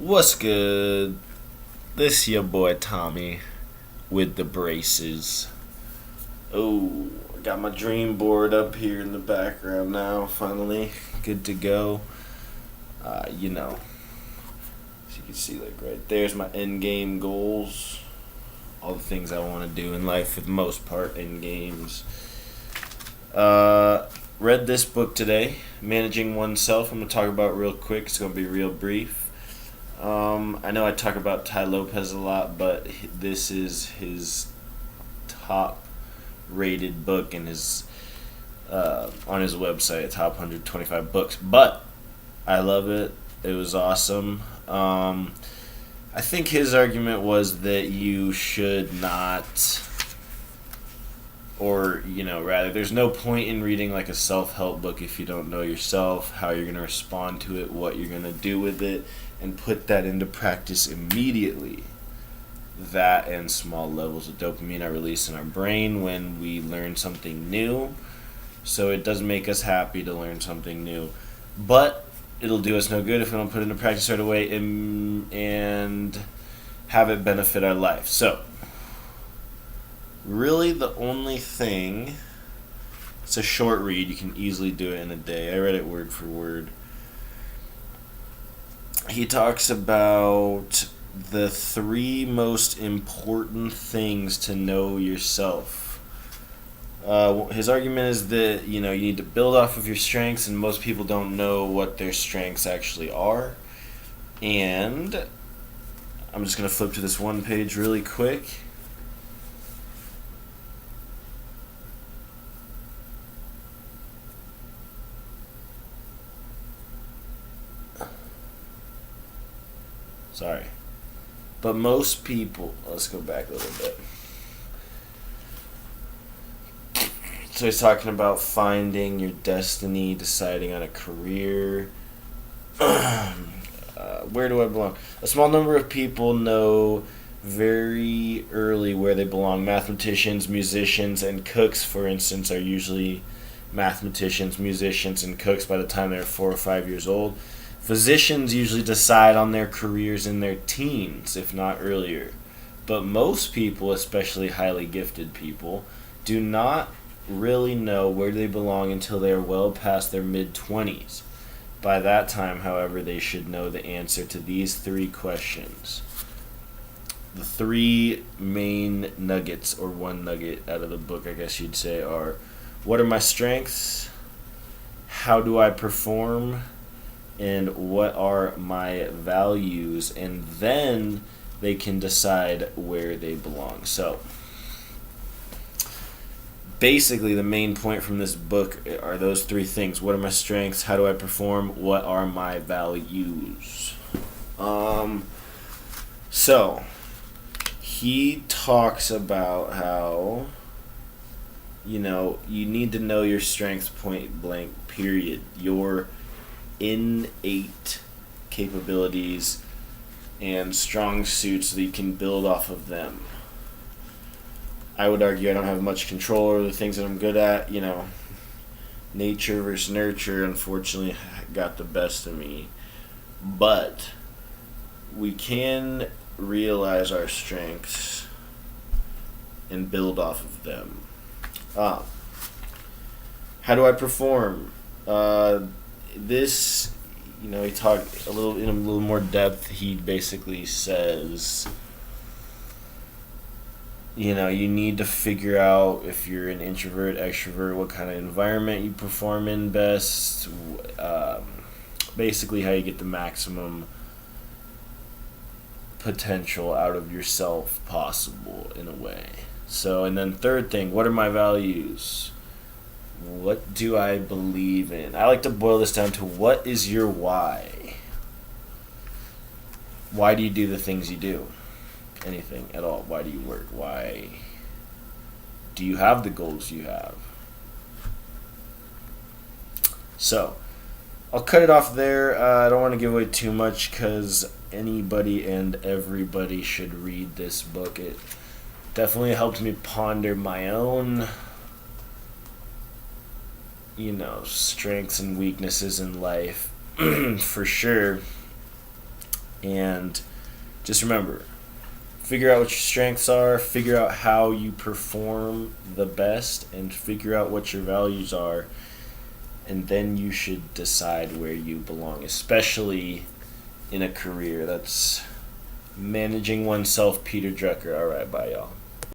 What's good? This your boy Tommy with the braces. Oh, I got my dream board up here in the background now, finally. Good to go. As you can see, like right there's my end game goals. All the things I want to do in life, for the most part, end games. Read this book today, Managing Oneself. I'm going to talk about it real quick. It's going to be real brief. I know I talk about Ty Lopez a lot, but this is his top rated book in his on his website, top 125 books. But I love it. It was awesome. I think his argument was that you should not, or rather, there's no point in reading like a self-help book if you don't know yourself, how you're going to respond to it, what you're going to do with it, and put that into practice immediately. That and small levels of dopamine are released in our brain when we learn something new. So it does make us happy to learn something new. But it'll do us no good if we don't put it into practice right away and have it benefit our life. So, really the only thing, it's a short read. You can easily do it in a day. I read it word for word. He talks about the three most important things to know yourself. His argument is that you need to build off of your strengths, and most people don't know what their strengths actually are. And I'm just going to flip to this one page really quick. Sorry. But most people, let's go back a little bit. So he's talking about finding your destiny, deciding on a career. Where do I belong? A small number of people know very early where they belong. Mathematicians, musicians, and cooks, for instance, are usually mathematicians, musicians, and cooks by the time they're 4 or 5 years old. Physicians usually decide on their careers in their teens, if not earlier. But most people, especially highly gifted people, do not really know where they belong until they are well past their mid-20s. By that time, however, they should know the answer to these three questions. The three main nuggets, or one nugget out of the book, I guess you'd say, are: what are my strengths? How do I perform? And what are my values? And then they can decide where they belong. So, basically, the main point from this book are those three things. What are my strengths? How do I perform? What are my values? So, he talks about how, you need to know your strengths, point blank, period. Your innate capabilities and strong suits so that you can build off of them. I would argue I don't have much control over the things that I'm good at. Nature versus nurture, unfortunately, got the best of me. But we can realize our strengths and build off of them. How do I perform? This, he talked a little more depth. He basically says, you need to figure out if you're an introvert, extrovert, what kind of environment you perform in best. Basically, how you get the maximum potential out of yourself possible, in a way. So, and then third thing, what are my values? What do I believe in? I like to boil this down to, what is your why? Why do you do the things you do? Anything at all. Why do you work? Why do you have the goals you have? So, I'll cut it off there. I don't want to give away too much because anybody and everybody should read this book. It definitely helped me ponder my own strengths and weaknesses in life, for sure. And just remember, figure out what your strengths are, figure out how you perform the best, and figure out what your values are. And then you should decide where you belong, especially in a career. That's Managing Oneself, Peter Drucker. All right, bye, y'all.